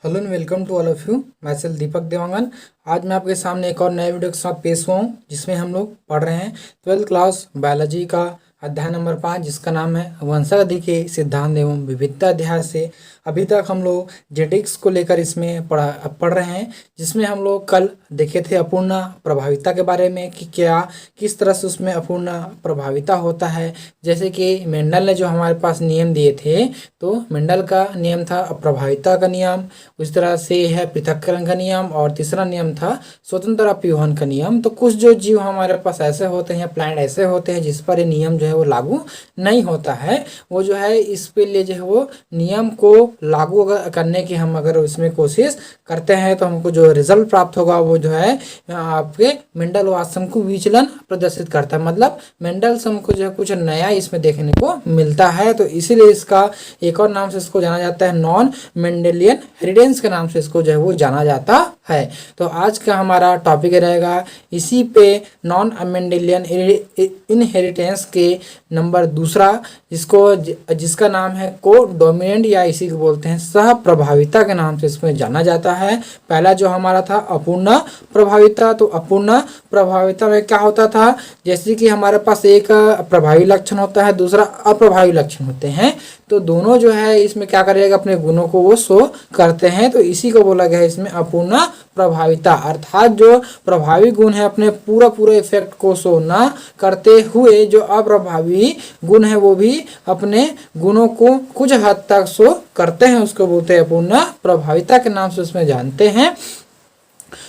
Hello and welcome to all of you. मैं सेल दीपक देवांगन। आज मैं आपके सामने एक और नए वीडियो के साथ पेश हुआ हूँ, जिसमें हम लोग पढ़ रहे हैं 12th क्लास बायोलॉजी का अध्याय नंबर 5, जिसका नाम है वंशावधि के सिद्धांत एवं विविधता अध्याय से। अभी तक हम लोग जेनेटिक्स को लेकर इसमें पढ़ रहे हैं, जिसमें हम लोग कल देखे थे अपूर्ण प्रभाविता के बारे में कि क्या किस तरह से उसमें अपूर्ण प्रभाविता होता है। जैसे कि मेंडल ने जो हमारे पास नियम दिए थे, तो मेंडल का नियम था अप्रभाविता का नियम, उस तरह से है पृथक्करण का नियम, और तीसरा नियम था स्वतंत्र अपव्यूहन का नियम। तो कुछ जो जीव हमारे पास ऐसे होते हैं, प्लांट ऐसे होते हैं जिस पर ये नियम जो है वो लागू नहीं होता है। वो जो है इस पे लिए जो है वो नियम को लागू करने की हम अगर उसमें कोशिश करते हैं, तो हमको जो रिजल्ट प्राप्त होगा वो जो है आपके मेंडल वास्तव को विचलन प्रदर्शित करता है। मतलब मेंडल को जो है कुछ नया इसमें देखने को मिलता है। तो इसीलिए इसका एक और नाम से इसको जाना जाता है नॉन मेंडेलियन हेरिटेंस के नाम से इसको जो है वो जाना जाता है। तो आज का हमारा टॉपिक रहेगा इसी पे नॉन मेंडेलियन इनहेरिटेंस के नंबर दूसरा, जिसका नाम है को डोमिनेंट या इसी को बोलते हैं सह प्रभाविता के नाम से इसमें जाना जाता है। पहला जो हमारा था अपूर्ण प्रभाविता। तो अपूर्ण प्रभाविता में क्या होता था, जैसे कि हमारे पास एक प्रभावी लक्षण होता है, दूसरा अप्रभावी लक्षण होते हैं। तो दोनों जो है इसमें क्या करेगा, अपने गुणों को वो शो करते हैं। तो इसी को बोला गया है इसमें अपूर्ण प्रभाविता, अर्थात जो प्रभावी गुण है अपने पूरा इफेक्ट को शो ना करते हुए जो अप्रभावी गुण है वो भी अपने गुणों को कुछ हद तक शो करते हैं, उसको बोलते हैं अपूर्ण प्रभाविता के नाम से उसमें जानते हैं।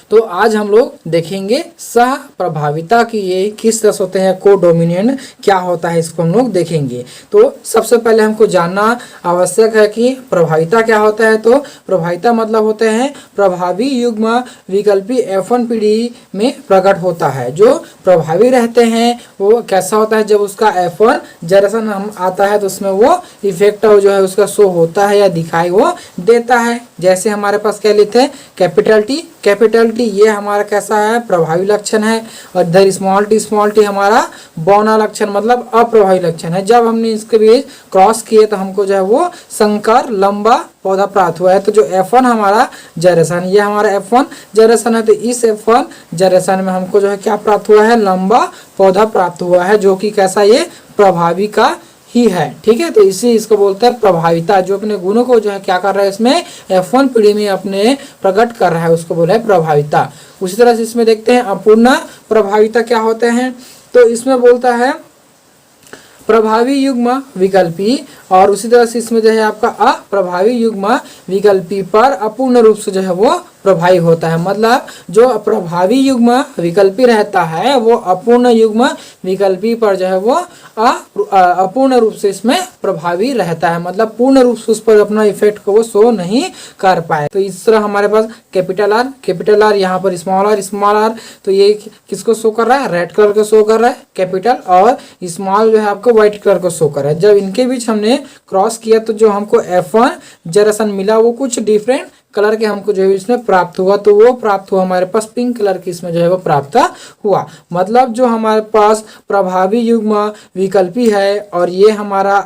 तो आज हम लोग देखेंगे सह प्रभाविता की ये किस तरह से होते हैं, को डोमिनेंट क्या होता है, इसको हम लोग देखेंगे। तो सबसे पहले हमको जानना आवश्यक है कि प्रभाविता क्या होता है। तो प्रभाविता मतलब होते हैं प्रभावी युग्म विकल्पी F1 पीढ़ी में प्रकट होता है। जो प्रभावी रहते हैं वो कैसा होता है, जब उसका F1 जनरेशन हम आता है तो उसमें वो इफेक्ट जो है उसका शो होता है या दिखाई वो देता है। जैसे हमारे पास क्या लिखते हैं कैपिटल टी, ये हमारा कैसा है, प्रभावी लक्षण है। और इधर स्मॉल टी हमारा बौना लक्षण मतलब अप्रभावी लक्षण है। जब हमने इसके बीच क्रॉस किए तो हमको जो है वो संकर लंबा पौधा प्राप्त हुआ है। तो जो F1 हमारा जनरेशन, ये हमारा F1 जनरेशन है। तो इस F1 जनरेशन में हमको जो है क्या प्राप्त हुआ है, लंबा पौधा प्राप्त हुआ है, जो कि कैसा, ये प्रभावी का ही है। ठीक है, तो इसी इसको बोलते हैं प्रभाविता, जो अपने गुणों को जो है क्या कर रहा है इसमें F1 पीढ़ी में अपने प्रकट कर रहा है, उसको बोला है प्रभाविता। उसी तरह से इसमें देखते हैं अपूर्ण प्रभाविता क्या होते हैं। तो इसमें बोलता है प्रभावी युग्म विकल्पी, और उसी तरह से इसमें जो है आपका अप्रभावी युग्म विकल्पी पर अपूर्ण रूप से जो है वो प्रभावी होता है। मतलब जो प्रभावी युग्म विकल्पी रहता है वो अपूर्ण युग्म विकल्पी पर जो है वो अपूर्ण रूप से इसमें प्रभावी रहता है, मतलब पूर्ण रूप से उस पर अपना इफेक्ट को वो शो नहीं कर पाए। तो इस तरह हमारे पास कैपिटल आर, यहाँ पर स्मॉल आर, तो ये किसको शो कर रहा है, रेड कलर को शो कर रहा है कैपिटल, और स्मॉल जो है आपको व्हाइट कलर को शो कर रहा है। जब इनके बीच हमने क्रॉस किया तो जो हमको F1 जनरेशन मिला वो कुछ डिफरेंट कलर के हमको जो है इसमें प्राप्त हुआ। तो वो प्राप्त हुआ हमारे पास पिंक कलर की, इसमें जो है वो प्राप्त हुआ। मतलब जो हमारे पास प्रभावी युग्म विकल्पी है और ये हमारा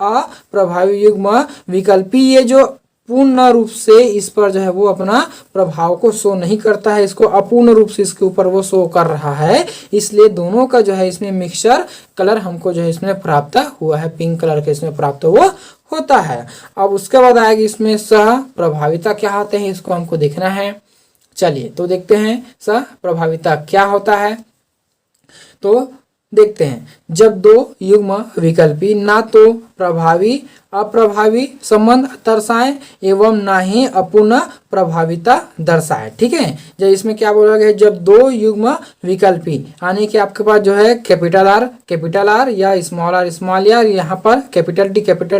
अप्रभावी युग्म विकल्पी, ये जो पूर्ण रूप से इस पर जो है वो अपना प्रभाव को शो नहीं करता है, इसको अपूर्ण रूप से इसके ऊपर वो शो कर रहा है। इसलिए दोनों का जो है इसमें मिक्सचर कलर हमको जो है इसमें प्राप्त हुआ है, पिंक कलर के इसमें प्राप्त हुआ होता है। अब उसके बाद आएगी इसमें सह प्रभाविता क्या होते हैं, इसको हमको देखना है। चलिए तो देखते हैं सह प्रभाविता क्या होता है। तो देखते हैं, जब दो युग्म विकल्पी ना तो प्रभावी अप्रभावी संबंध दर्शाए एवं ना ही अपूर्ण प्रभाविता दर्शाए। ठीक है, जब इसमें क्या बोला गया है, जब दो युग्म विकल्पी यानी कि आपके पास जो है कैपिटल आर या स्मॉल आर, यहाँ पर कैपिटल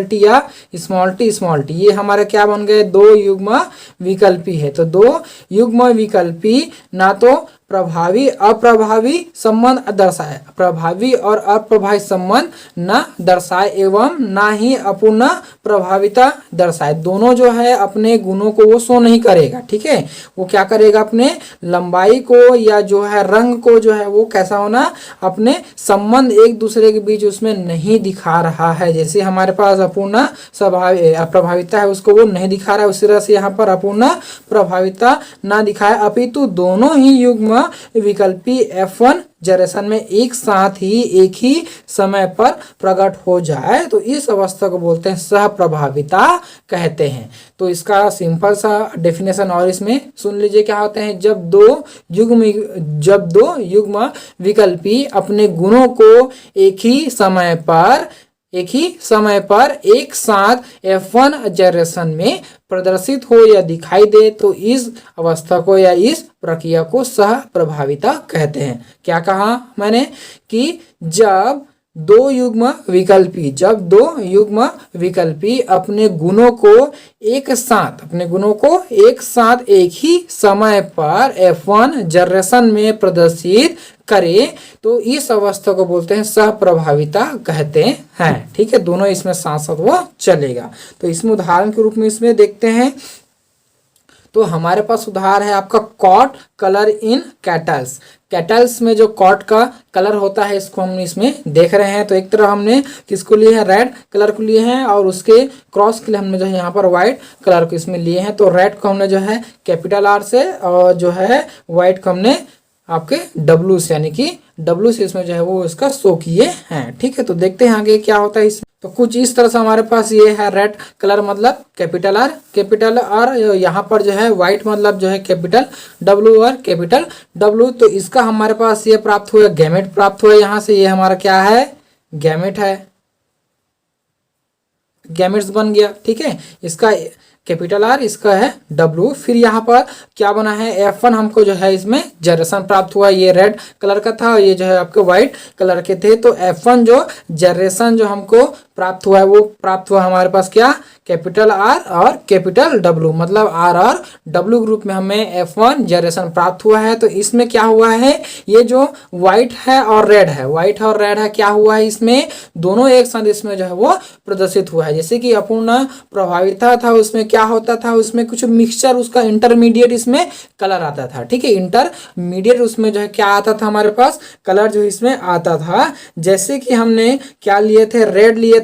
टी या स्मॉल टी, ये हमारे क्या बन गए, दो युग्म विकल्पी है। तो दो युग्म विकल्पी ना तो प्रभावी अप्रभावी संबंध दर्शाए, प्रभावी और अप्रभावी संबंध न दर्शाए एवं ना ही अपूर्ण प्रभाविता दर्शाए। दोनों जो है अपने गुणों को वो शो नहीं करेगा, ठीक है। वो क्या करेगा, अपने लंबाई को या जो है रंग को जो है वो कैसा होना, अपने संबंध एक दूसरे के बीच उसमें नहीं दिखा रहा है। जैसे हमारे पास अपूर्ण अप्रभाविता है उसको वो नहीं दिखा रहा है, उसी तरह से यहाँ पर अपूर्ण प्रभाविता ना दिखाए, अपितु दोनों ही युग्म विकल्पी F1 जनरेशन में एक साथ ही एक ही समय पर प्रकट हो जाए तो इस अवस्था को बोलते हैं सहप्रभाविता कहते हैं। तो इसका सिंपल सा डेफिनेशन और इसमें सुन लीजिए क्या होते हैं। जब दो युग्म विकल्पी अपने गुणों को एक ही समय पर एक साथ F1 जनरेशन में प्रदर्शित हो या दिखाई दे तो इस अवस्था को या इस प्रक्रिया को सह प्रभाविता कहते हैं। क्या कहा मैंने कि जब दो युग्म विकल्पी अपने गुणों को एक साथ एक ही समय पर F1 जनरेशन में प्रदर्शित करे तो इस अवस्था को बोलते हैं सहप्रभाविता कहते हैं, ठीक है। दोनों इसमें साथ साथ वो चलेगा। तो इसमें उदाहरण के रूप में इसमें देखते हैं तो हमारे पास उदाहरण है आपका कॉट कलर इन कैटल्स में जो कॉट का कलर होता है इसको हम इसमें देख रहे हैं। तो एक तरफ हमने किसको लिए हैं, रेड कलर को लिए हैं और उसके क्रॉस के लिए हमने जो है यहाँ पर व्हाइट कलर को इसमें लिए हैं। तो रेड को हमने जो है कैपिटल R से और जो है व्हाइट को हमने आपके W से यानी कि W से इसमें जो है वो इसका शो किए हैं, ठीक है। तो देखते हैं आगे क्या होता है इसमें। तो कुछ इस तरह से हमारे पास ये है रेड कलर मतलब कैपिटल R, यहाँ पर जो है व्हाइट मतलब जो है कैपिटल W और कैपिटल W। तो इसका हमारे पास ये प्राप्त हुआ, गैमेट प्राप्त हुआ यहाँ से। ये हमारा क्या है, गैमेट है, गैमेट्स बन गया, ठीक है। इसका कैपिटल R, इसका है W। फिर यहाँ पर क्या बना है, F1 हमको जो है इसमें जनरेशन प्राप्त हुआ, ये रेड कलर का था और ये जो है आपके व्हाइट कलर के थे। तो F1 जो जनरेशन जो हमको प्राप्त हुआ है वो प्राप्त हुआ हमारे पास क्या, कैपिटल R और कैपिटल W, मतलब R और W ग्रुप में हमें F1 जनरेशन प्राप्त हुआ है। तो इसमें क्या हुआ है, ये जो व्हाइट है और रेड है क्या हुआ है, इसमें दोनों एक साथ इसमें जो है वो प्रदर्शित हुआ है। जैसे कि अपूर्ण प्रभाविता था उसमें क्या होता था, उसमें कुछ मिक्सचर उसका इंटरमीडिएट इसमें कलर आता था, ठीक है। इंटरमीडिएट उसमें जो है क्या आता था हमारे पास, कलर जो इसमें आता था। जैसे कि हमने क्या लिए थे, रेड लिए थे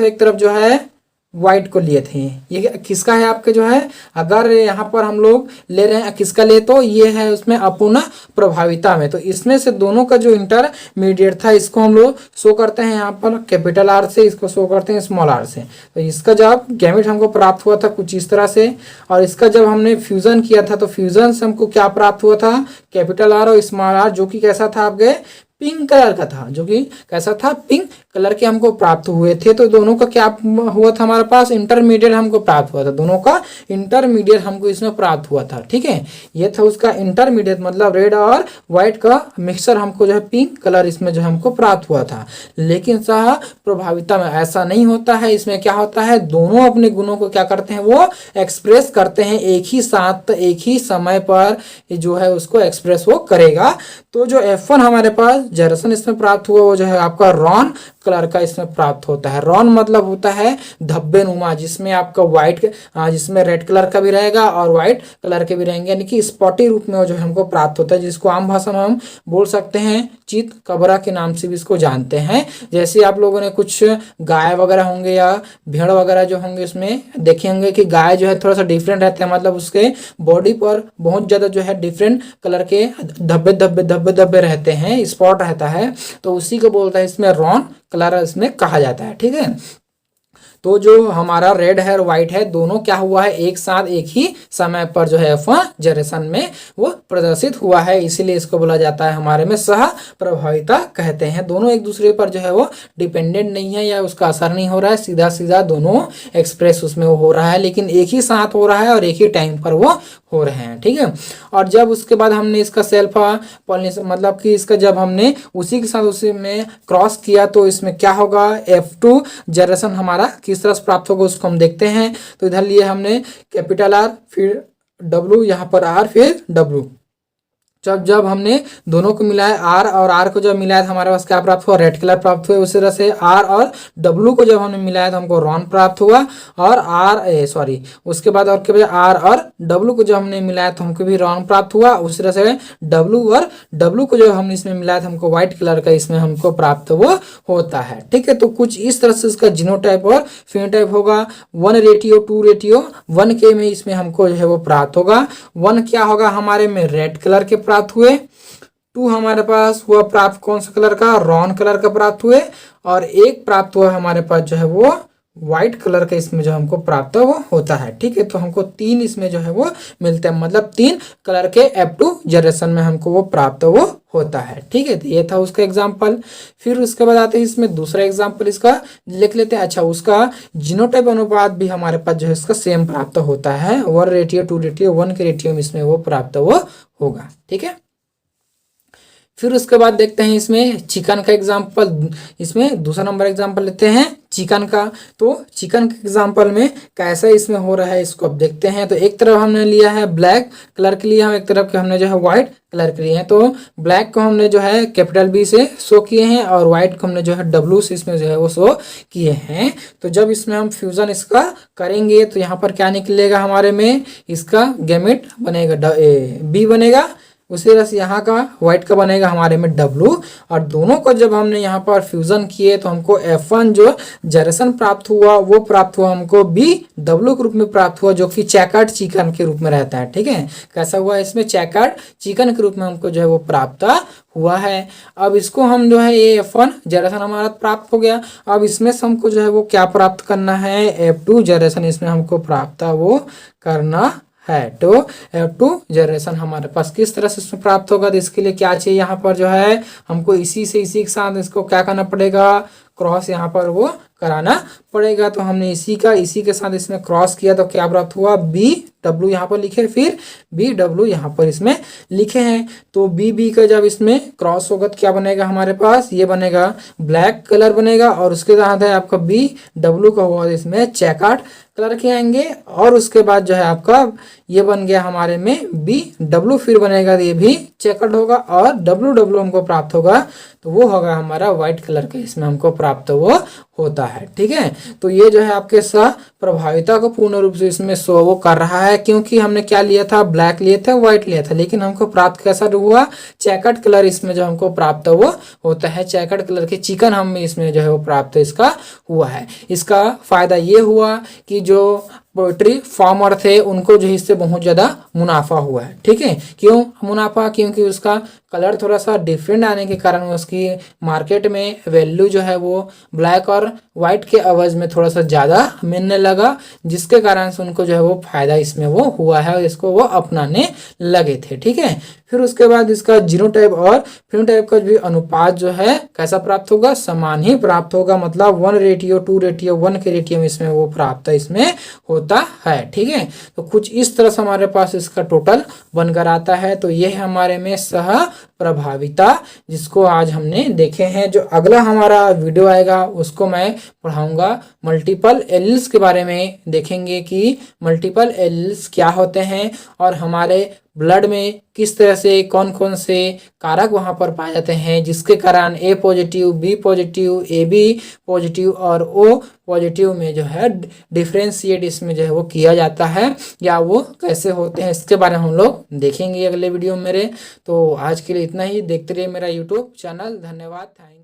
एक तरफ जो है व्हाइट को लिए थे। ये किसका है आपके जो है, अगर यहाँ पर हम लोग ले रहे हैं किसका ले तो ये है उसमें अपूर्ण प्रभाविता में। तो इसमें से दोनों का जो इंटरमीडिएट था इसको हम लोग शो करते हैं यहाँ पर कैपिटल R से, इसको शो करते हैं स्मॉल r से। तो इसका जब गैमेट हमको प्राप्त हुआ था कुछ इस तरह से, और इसका जब हमने फ्यूजन किया था तो फ्यूजन से हमको क्या प्राप्त हुआ था, कैपिटल R और स्मॉल r, जो कि कैसा था आपके पिंक कलर का था, जो कि कैसा था, पिंक कलर के हमको प्राप्त हुए थे। तो दोनों का क्या हुआ था हमारे पास, इंटरमीडिएट हमको प्राप्त हुआ था, दोनों का इंटरमीडिएट हमको इसमें प्राप्त हुआ था, ठीक है। ये था उसका इंटरमीडिएट मतलब रेड और व्हाइट का मिक्सचर हमको जो है पिंक कलर इसमें जो हमको प्राप्त हुआ था। लेकिन सह प्रभाविता में ऐसा नहीं होता है। इसमें क्या होता है, दोनों अपने गुणों को क्या करते हैं, वो एक्सप्रेस करते हैं एक ही साथ एक ही समय पर जो है उसको एक्सप्रेस वो करेगा। तो जो F1 हमारे पास जनरेशन इसमें प्राप्त हुआ वो जो है आपका रॉन कलर का इसमें प्राप्त होता है। रॉन मतलब होता है धब्बे नुमा, जिसमें आपका व्हाइट जिसमें रेड कलर का भी रहेगा और व्हाइट कलर के भी रहेंगे, यानी कि स्पॉटी रूप में वो जो हमको प्राप्त होता है, जिसको आम भाषा में हम बोल सकते हैं चित कबरा के नाम से भी इसको जानते हैं। जैसे आप लोगों ने कुछ गाय वगैरह होंगे या भेड़ वगैरह जो होंगे उसमें देखे होंगे कि गाय जो है थोड़ा सा डिफरेंट रहते हैं, मतलब उसके बॉडी पर बहुत ज्यादा जो है डिफरेंट कलर के धब्बे धब्बे धब्बे धब्बे रहते हैं, स्पॉट रहता है, तो उसी को बोलता है इसमें रॉन कलर इसमें कहा जाता है, ठीक है। तो जो हमारा रेड है और व्हाइट है दोनों क्या हुआ है, एक साथ एक ही समय पर जो है F1 जनरेशन में वो प्रदर्शित हुआ है, इसीलिए इसको बोला जाता है हमारे में सह प्रभाविता कहते हैं। दोनों एक दूसरे पर जो है वो डिपेंडेंट नहीं है या उसका असर नहीं हो रहा है, सीधा सीधा दोनों एक्सप्रेस उसमें वो हो रहा है, लेकिन एक ही साथ हो रहा है और एक ही टाइम पर वो हो रहे हैं, ठीक है। और जब उसके बाद हमने इसका सेल्फ पॉलिनेशन मतलब कि इसका जब हमने उसी के साथ उसी में क्रॉस किया तो इसमें क्या होगा, F2 जनरेशन हमारा किस तरह से प्राप्त होगा उसको हम देखते हैं। तो इधर लिए हमने कैपिटल R फिर W, यहाँ पर R फिर W, जब जब हमने दोनों को मिलाया आर और आर को जब मिलाया तो हमारे पास क्या प्राप्त हुआ, रेड कलर प्राप्त हुआ। उसी तरह से आर और डब्लू को जब हमने मिलाया तो हमको रॉन प्राप्त हुआ, और उसके बाद और क्या, आर और डब्लू को जब हमने मिलाया तो हमको भी रॉन प्राप्त हुआ। उसी तरह से डब्लू और डब्लू को जब हमने इसमें मिलाया तो हमको व्हाइट कलर का इसमें हमको प्राप्त वो होता है। ठीक है, तो कुछ इस तरह से इसका जीनोटाइप और फिनोटाइप होगा। 1:2 1 के में इसमें हमको जो है वो प्राप्त होगा। 1 क्या होगा हमारे में, रेड कलर के प्राप्त हुए। 2 हमारे पास हुआ प्राप्त कौन सा कलर का, रॉन कलर का प्राप्त हुए। और 1 प्राप्त हुआ हमारे पास जो है वो व्हाइट कलर का इसमें जो हमको प्राप्त वो होता है। ठीक है, तो हमको 3 इसमें जो है वो मिलते हैं, मतलब 3 कलर के F2 जनरेशन में हमको वो प्राप्त वो होता है। ठीक है, तो ये था उसका एग्जाम्पल। फिर उसके बाद आते हैं इसमें दूसरा एग्जाम्पल इसका लिख लेते हैं। अच्छा, उसका जीनोटाइप अनुपात भी हमारे पास जो है इसका सेम प्राप्त होता है। 1:2:1 के रेटियो में इसमें वो प्राप्त वो होगा। ठीक है, फिर उसके बाद देखते हैं इसमें चिकन का एग्जाम्पल। इसमें दूसरा नंबर एग्जाम्पल लेते हैं चिकन का। तो चिकन के एग्जाम्पल में कैसा इसमें हो रहा है इसको अब देखते हैं। तो एक तरफ हमने लिया है ब्लैक कलर के लिए, हम एक तरफ के हमने जो है व्हाइट कलर के लिए हैं। तो ब्लैक को हमने जो है कैपिटल बी से शो किए हैं और व्हाइट को हमने जो है डब्ल्यू से इसमें जो है वो शो किए हैं। तो जब इसमें हम फ्यूजन इसका करेंगे तो यहाँ पर क्या निकलेगा हमारे में, इसका गैमेट बनेगा बी बनेगा। उसी तरह से यहाँ का व्हाइट का बनेगा हमारे में डब्लू। और दोनों को जब हमने यहाँ पर फ्यूजन किए तो हमको F1 जो जनरेशन प्राप्त हुआ वो प्राप्त हुआ हमको बी डब्लू के रूप में प्राप्त हुआ, जो कि चेकर्ड चिकन के रूप में रहता है। ठीक है, कैसा हुआ इसमें, चेकर्ड चिकन के रूप में हमको जो है वो प्राप्त हुआ है। अब इसको हम जो है ये F1 जनरेशन हमारा प्राप्त हो गया। अब इसमें से हमको जो है वो क्या प्राप्त करना है, F2 जनरेशन इसमें हमको प्राप्त वो करना है। तो F2 जनरेशन हमारे पास किस तरह से इसमें प्राप्त होगा, तो इसके लिए क्या चाहिए, यहाँ पर जो है हमको इसी के साथ इसको क्या करना पड़ेगा, क्रॉस यहाँ पर वो कराना पड़ेगा। तो हमने इसी के साथ इसमें क्रॉस किया तो क्या प्राप्त हुआ, बी डब्ल्यू यहाँ पर लिखे, फिर बी डब्ल्यू यहाँ पर इसमें लिखे हैं। तो बी का जब इसमें क्रॉस होगा तो क्या बनेगा हमारे पास, ये बनेगा ब्लैक कलर बनेगा। और उसके साथ है आपका बी डब्ल्यू का हुआ इसमें चेकर्ड कलर के आएंगे। और उसके बाद जो है आपका ये बन गया हमारे में बी डब्ल्यू, फिर बनेगा ये भी चेकर्ड होगा। और डब्ल्यू हमको प्राप्त होगा तो वो होगा हमारा व्हाइट कलर का इसमें हमको प्राप्त वो होता है। ठीक है, तो ये जो है आपके सह प्रभाविता को पूर्ण रूप से इसमें शो वो कर रहा है, क्योंकि हमने क्या लिया था, ब्लैक लिए थे, व्हाइट लिया था, लेकिन हमको प्राप्त कैसा हुआ, चेकर्ड कलर इसमें जो हमको प्राप्त वो होता है। चेकर्ड कलर के चिकन हमें इसमें जो है वो प्राप्त इसका हुआ है। इसका फायदा ये हुआ कि जो पोल्ट्री फार्मर थे उनको जो इससे बहुत ज़्यादा मुनाफा हुआ है। ठीक है, क्यों मुनाफा, क्योंकि उसका कलर थोड़ा सा डिफरेंट आने के कारण उसकी मार्केट में वैल्यू जो है वो ब्लैक और वाइट के अवज में थोड़ा सा ज़्यादा मिलने लगा, जिसके कारण से उनको जो है वो फायदा इसमें वो हुआ है और इसको वो अपनाने लगे थे। ठीक है, फिर उसके बाद इसका जीनोटाइप और फिनोटाइप का भी अनुपात जो है कैसा प्राप्त होगा, समान ही प्राप्त होगा, मतलब 1:2:1 के रेटियो में इसमें वो प्राप्त इसमें होता है। ठीक है, तो कुछ इस तरह से हमारे पास इसका टोटल बनकर आता है। तो ये है हमारे में सह प्रभाविता, जिसको आज हमने देखे हैं। जो अगला हमारा वीडियो आएगा उसको मैं पढ़ाऊंगा मल्टीपल एलील्स के बारे में, देखेंगे कि मल्टीपल एलील्स क्या होते हैं और हमारे ब्लड में किस तरह से कौन कौन से कारक वहाँ पर पाए जाते हैं, जिसके कारण A positive, B positive, A B positive और ओ पॉजिटिव में जो है डिफ्रेंशिएट इसमें जो है वो किया जाता है, या वो कैसे होते हैं, इसके बारे में हम लोग देखेंगे अगले वीडियो में मेरे। तो आज के लिए इतना ही, देखते रहिए मेरा यूट्यूब चैनल। धन्यवाद, थैंक यू।